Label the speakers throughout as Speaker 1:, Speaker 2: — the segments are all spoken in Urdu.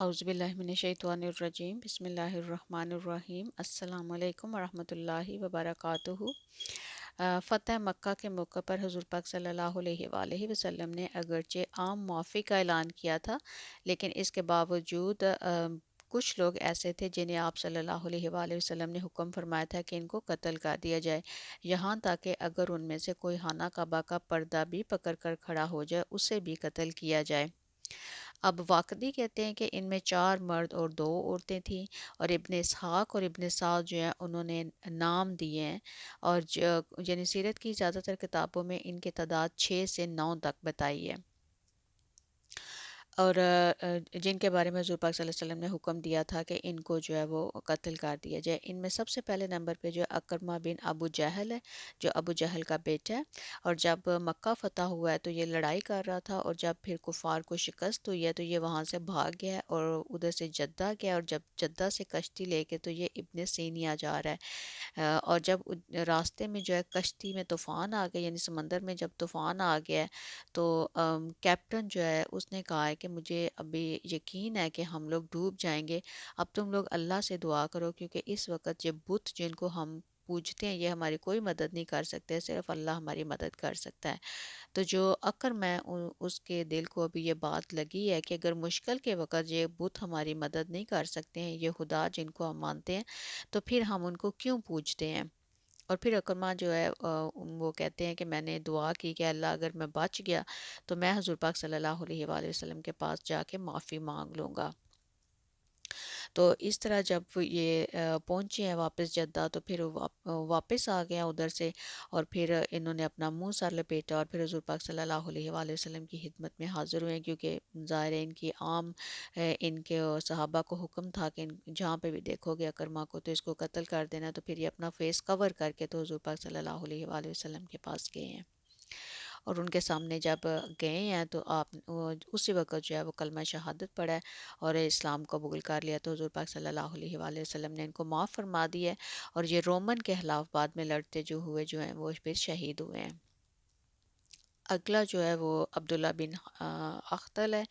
Speaker 1: اعوذ باللہ من الشیطان الرجیم بسم اللہ الرحمن الرحیم السلام علیکم ورحمۃ اللہ وبرکاتہ۔ فتح مکہ کے موقع پر حضور پاک صلی اللہ علیہ وآلہ وسلم نے اگرچہ عام معافی کا اعلان کیا تھا، لیکن اس کے باوجود کچھ لوگ ایسے تھے جنہیں آپ صلی اللہ علیہ وآلہ وسلم نے حکم فرمایا تھا کہ ان کو قتل کر دیا جائے، یہاں تک کہ اگر ان میں سے کوئی خانہ کعبہ کا پردہ بھی پکڑ کر کھڑا ہو جائے اسے بھی قتل کیا جائے۔ اب واقدی کہتے ہیں کہ ان میں 4 مرد اور 2 عورتیں تھیں، اور ابن اسحاق اور ابن سعد جو ہیں انہوں نے نام دیے ہیں، اور یعنی سیرت کی زیادہ تر کتابوں میں ان کی تعداد 6 سے 9 تک بتائی ہے، اور جن کے بارے میں حضور پاک صلی اللہ علیہ وسلم نے حکم دیا تھا کہ ان کو جو ہے وہ قتل کر دیا جائے۔ ان میں سب سے پہلے نمبر پہ جو اکرمہ بن ابو جہل ہے، جو ابو جہل کا بیٹا ہے، اور جب مکہ فتح ہوا ہے تو یہ لڑائی کر رہا تھا، اور جب پھر کفار کو شکست ہوئی ہے تو یہ وہاں سے بھاگ گیا ہے اور ادھر سے جدہ گیا، اور جب جدہ سے کشتی لے کے تو یہ ابن سینیا جا رہا ہے۔ اور جب راستے میں جو ہے کشتی میں طوفان آ گیا، یعنی سمندر میں جب طوفان آ گیا ہے تو کیپٹن جو ہے اس نے کہا ہے کہ مجھے ابھی یقین ہے کہ ہم لوگ ڈوب جائیں گے، اب تم لوگ اللہ سے دعا کرو، کیونکہ اس وقت یہ بت جن کو ہم پوجتے ہیں یہ ہماری کوئی مدد نہیں کر سکتے، صرف اللہ ہماری مدد کر سکتا ہے۔ تو جو اکر میں اس کے دل کو ابھی یہ بات لگی ہے کہ اگر مشکل کے وقت یہ بت ہماری مدد نہیں کر سکتے ہیں، یہ خدا جن کو ہم مانتے ہیں، تو پھر ہم ان کو کیوں پوجتے ہیں۔ اور پھر اکرمہ جو ہے وہ کہتے ہیں کہ میں نے دعا کی کہ اللہ اگر میں بچ گیا تو میں حضور پاک صلی اللہ علیہ وآلہ وسلم کے پاس جا کے معافی مانگ لوں گا۔ تو اس طرح جب یہ پہنچے ہیں واپس جدہ تو پھر واپس آ گیا ادھر سے، اور پھر انہوں نے اپنا منہ سر لپیٹا اور پھر حضور پاک صلی اللہ علیہ وآلہ وسلم کی خدمت میں حاضر ہوئے، کیونکہ ظاہر ہے ان کی عام ان کے صحابہ کو حکم تھا کہ جہاں پہ بھی دیکھو گے اکرما کو تو اس کو قتل کر دینا، تو پھر یہ اپنا فیس کور کر کے تو حضور پاک صلی اللہ علیہ وآلہ وسلم کے پاس گئے ہیں، اور ان کے سامنے جب گئے ہیں تو آپ اسی وقت جو ہے وہ کلمہ شہادت پڑھا ہے اور اسلام قبول کر لیا، تو حضور پاک صلی اللہ علیہ وآلہ وسلم نے ان کو معاف فرما دیا ہے، اور یہ رومن کے خلاف بعد میں لڑتے جو ہوئے جو ہیں وہ پھر شہید ہوئے ہیں۔ اگلا جو ہے وہ عبداللہ بن اختل ہے۔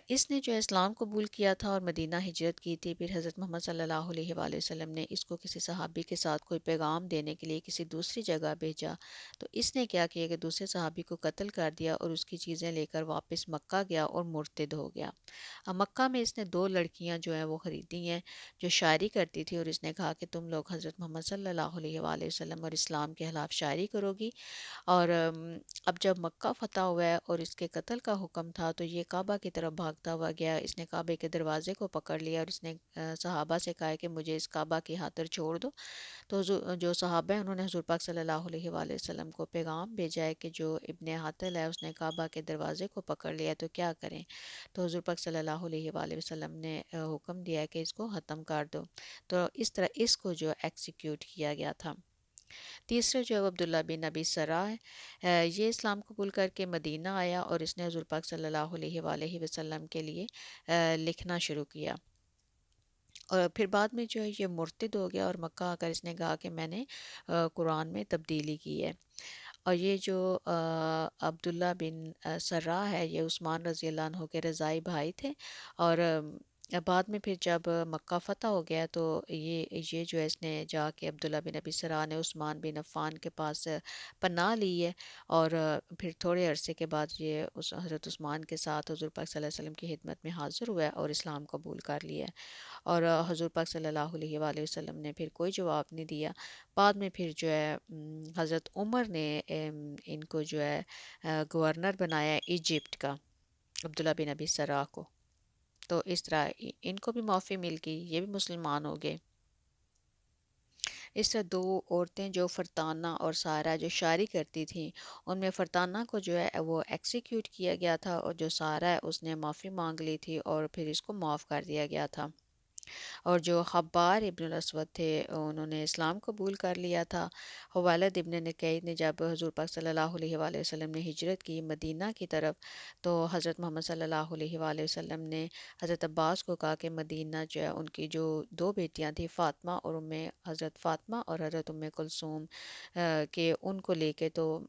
Speaker 1: اس نے جو ہے اسلام قبول کیا تھا اور مدینہ ہجرت کی تھی، پھر حضرت محمد صلی اللہ علیہ وآلہ وسلم نے اس کو کسی صحابی کے ساتھ کوئی پیغام دینے کے لیے کسی دوسری جگہ بھیجا، تو اس نے کیا کیا کہ دوسرے صحابی کو قتل کر دیا اور اس کی چیزیں لے کر واپس مکہ گیا اور مرتد ہو گیا۔ اب مکہ میں اس نے 2 لڑکیاں جو ہیں وہ خریدی ہیں جو شاعری کرتی تھی، اور اس نے کہا کہ تم لوگ حضرت محمد صلی اللہ علیہ وآلہ وسلم اور اسلام کے خلاف شاعری کرو گی، اور اب جب مکہ فتح ہوا ہے اور اس کے قتل کا حکم تھا تو یہ کعبہ کی طرف بھاگتا ہوا گیا، اس نے کعبے کے دروازے کو پکڑ لیا اور اس نے صحابہ سے کہا کہ مجھے اس کعبہ کی خاطر چھوڑ دو، تو جو صحابہ ہیں انہوں نے حضور پاک صلی اللہ علیہ وآلہ وسلم کو پیغام بھیجا ہے کہ جو ابن حاتل ہے اس نے کعبہ کے دروازے کو پکڑ لیا تو کیا کریں، تو حضور پاک صلی اللہ علیہ وآلہ وسلم نے حکم دیا ہے کہ اس کو ختم کر دو، تو اس طرح اس کو جو ایکسیکیوٹ کیا گیا تھا۔ تیسرا جو ہے وہ عبداللہ بن ابی سرا ہے۔ یہ اسلام قبول کر کے مدینہ آیا اور اس نے حضور پاک صلی اللہ علیہ وآلہ وسلم کے لیے لکھنا شروع کیا، اور پھر بعد میں جو ہے یہ مرتد ہو گیا اور مکہ آ کر اس نے کہا کہ میں نے قرآن میں تبدیلی کی ہے۔ اور یہ جو عبداللہ بن سرا ہے یہ عثمان رضی اللہ عنہ کے رضائی بھائی تھے، اور بعد میں پھر جب مکہ فتح ہو گیا تو یہ جو ہے اس نے جا کے عبداللہ بن ابی سرا نے عثمان بن عفان کے پاس پناہ لی ہے، اور پھر تھوڑے عرصے کے بعد یہ اس حضرت عثمان کے ساتھ حضور پاک صلی اللہ علیہ وسلم کی خدمت میں حاضر ہوا ہے اور اسلام قبول کر لیا ہے، اور حضور پاک صلی اللہ علیہ وآلہ وسلم نے پھر کوئی جواب نہیں دیا۔ بعد میں پھر جو ہے حضرت عمر نے ان کو جو ہے گورنر بنایا ایجپٹ کا، عبداللہ بن ابی سرا کو، تو اس طرح ان کو بھی معافی مل گئی، یہ بھی مسلمان ہو گئے۔ اس طرح 2 عورتیں جو فرتانہ اور سارہ جو شاعری کرتی تھیں، ان میں فرتانہ کو جو ہے وہ ایکسیکیوٹ کیا گیا تھا، اور جو سارہ ہے اس نے معافی مانگ لی تھی اور پھر اس کو معاف کر دیا گیا تھا، اور جو خبار ابن الاسود تھے انہوں نے اسلام قبول کر لیا تھا۔ خویلد ابن نکیت نے جب حضور پاک صلی اللہ علیہ وآلہ وسلم نے ہجرت کی مدینہ کی طرف، تو حضرت محمد صلی اللہ علیہ وآلہ وسلم نے حضرت عباس کو کہا کہ مدینہ جو ہے ان کی جو 2 بیٹیاں تھیں فاطمہ اور حضرت فاطمہ اور حضرت کلثوم کہ ان کو لے کے تو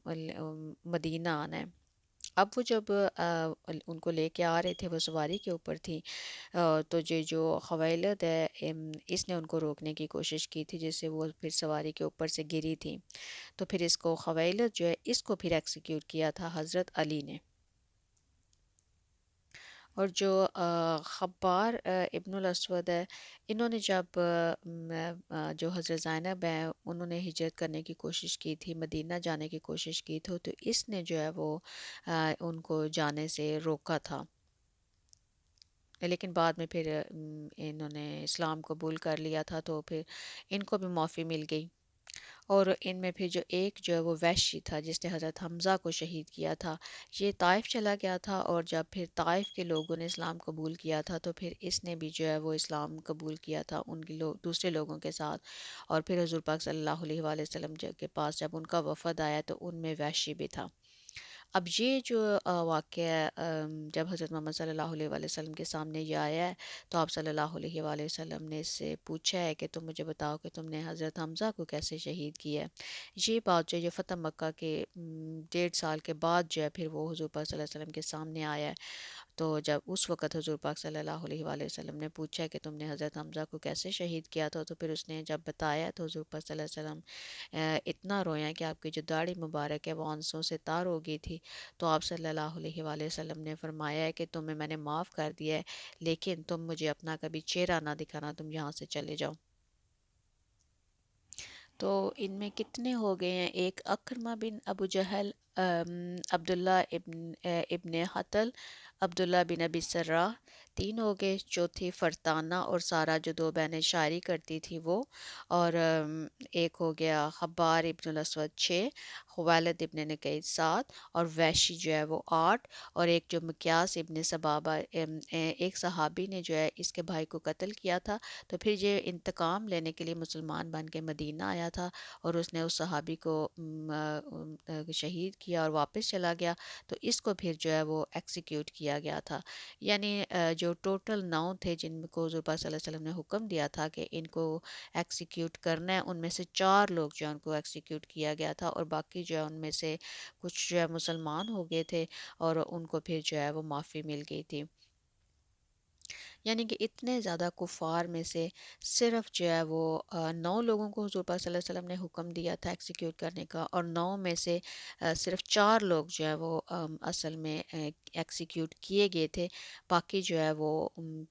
Speaker 1: مدینہ آنا ہے۔ اب وہ جب ان کو لے کے آ رہے تھے، وہ سواری کے اوپر تھی، تو یہ جو خویلد ہے، اس نے ان کو روکنے کی کوشش کی تھی، جس سے وہ پھر سواری کے اوپر سے گری تھی۔ تو پھر اس کو خویلد جو ہے اس کو پھر ایکسیکیوٹ کیا تھا حضرت علی نے۔ اور جو خبار ابن الاسود ہے، انہوں نے جب جو حضرت زینب ہیں انہوں نے ہجرت کرنے کی کوشش کی تھی، مدینہ جانے کی کوشش کی تھی، تو اس نے جو ہے وہ ان کو جانے سے روکا تھا، لیکن بعد میں پھر انہوں نے اسلام قبول کر لیا تھا، تو پھر ان کو بھی معافی مل گئی۔ اور ان میں پھر جو ایک جو ہے وہ وحشی تھا جس نے حضرت حمزہ کو شہید کیا تھا، یہ طائف چلا گیا تھا، اور جب پھر طائف کے لوگوں نے اسلام قبول کیا تھا تو پھر اس نے بھی جو ہے وہ اسلام قبول کیا تھا ان کے دوسرے لوگوں کے ساتھ۔ اور پھر حضور پاک صلی اللہ علیہ وآلہ وسلم کے پاس جب ان کا وفد آیا تو ان میں وحشی بھی تھا۔ اب یہ جو واقعہ جب حضرت محمد صلی اللہ علیہ وآلہ وسلم کے سامنے یہ آیا ہے، تو آپ صلی اللہ علیہ وآلہ وسلم نے اس سے پوچھا ہے کہ تم مجھے بتاؤ کہ تم نے حضرت حمزہ کو کیسے شہید کیا ہے۔ یہ بات جو ہے یہ فتح مکہ کے 1.5 سال کے بعد جو ہے پھر وہ حضور پاک صلی اللہ علیہ وسلم کے سامنے آیا ہے۔ تو جب اس وقت حضور پاک صلی اللہ علیہ وآلہ وسلم نے پوچھا کہ تم نے حضرت حمزہ کو کیسے شہید کیا تھا، تو پھر اس نے جب بتایا تو حضور پاک صلی اللہ علیہ وسلم اتنا رویا کہ آپ کی جو داڑھی مبارک ہے وہ آنسوں سے تار ہو گئی تھی۔ تو آپ صلی اللہ علیہ وآلہ وسلم نے فرمایا ہے کہ تمہیں میں نے معاف کر دیا ہے، لیکن تم مجھے اپنا کبھی چہرہ نہ دکھانا، تم یہاں سے چلے جاؤ۔ تو ان میں کتنے ہو گئے ہیں؟ ایک اکرمہ بن ابو جہل، عبداللہ ابن حتل، عبداللہ بن ابی سراح، 3 ہو گئے۔ چوتھی فرتانہ اور سارا جو 2 بہنیں شاعری کرتی تھی وہ، اور ایک ہو گیا خبار ابن الاسود 6، خویلد ابن نقیت 7، اور ویشی جو ہے وہ 8، اور ایک جو مکیاس ابن سبابہ، ایک صحابی نے جو ہے اس کے بھائی کو قتل کیا تھا، تو پھر یہ انتقام لینے کے لیے مسلمان بن کے مدینہ آیا تھا، اور اس نے اس صحابی کو شہید کیا اور واپس چلا گیا، تو اس کو پھر جو ہے وہ ایکسیکیوٹ کیا گیا تھا۔ یعنی جو ٹوٹل 9 تھے جن کو حضور پاک صلی اللہ علیہ وسلم نے حکم دیا تھا کہ ان کو ایکسیکیوٹ کرنا ہے، ان میں سے 4 لوگ جو ہے ان کو ایکسیکیوٹ کیا گیا تھا، اور باقی جو ہے ان میں سے کچھ جو ہے مسلمان ہو گئے تھے، اور ان کو پھر جو ہے وہ معافی مل گئی تھی۔ یعنی کہ اتنے زیادہ کفار میں سے صرف جو ہے وہ 9 لوگوں کو حضور پاک صلی اللہ علیہ وسلم نے حکم دیا تھا ایکسیکیوٹ کرنے کا، اور 9 میں سے صرف 4 لوگ جو ہے وہ اصل میں ایکسیکیوٹ کیے گئے تھے۔ باقی جو ہے وہ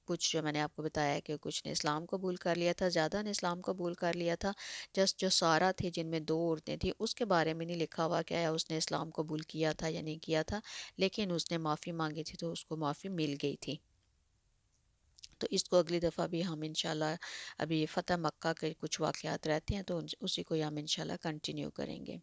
Speaker 1: کچھ جو میں نے آپ کو بتایا کہ کچھ نے اسلام قبول کر لیا تھا، زیادہ نے اسلام قبول کر لیا تھا۔ جسٹ جو سارا تھی جن میں 2 عورتیں تھیں اس کے بارے میں نہیں لکھا ہوا کہ اس نے اسلام قبول کیا تھا یا نہیں کیا تھا، لیکن اس نے معافی مانگی تھی تو اس کو معافی مل گئی تھی۔ تو اس کو اگلی دفعہ بھی ہم انشاءاللہ، ابھی فتح مکہ کے کچھ واقعات رہتے ہیں تو اسی کو ہم انشاءاللہ کنٹینیو کریں گے۔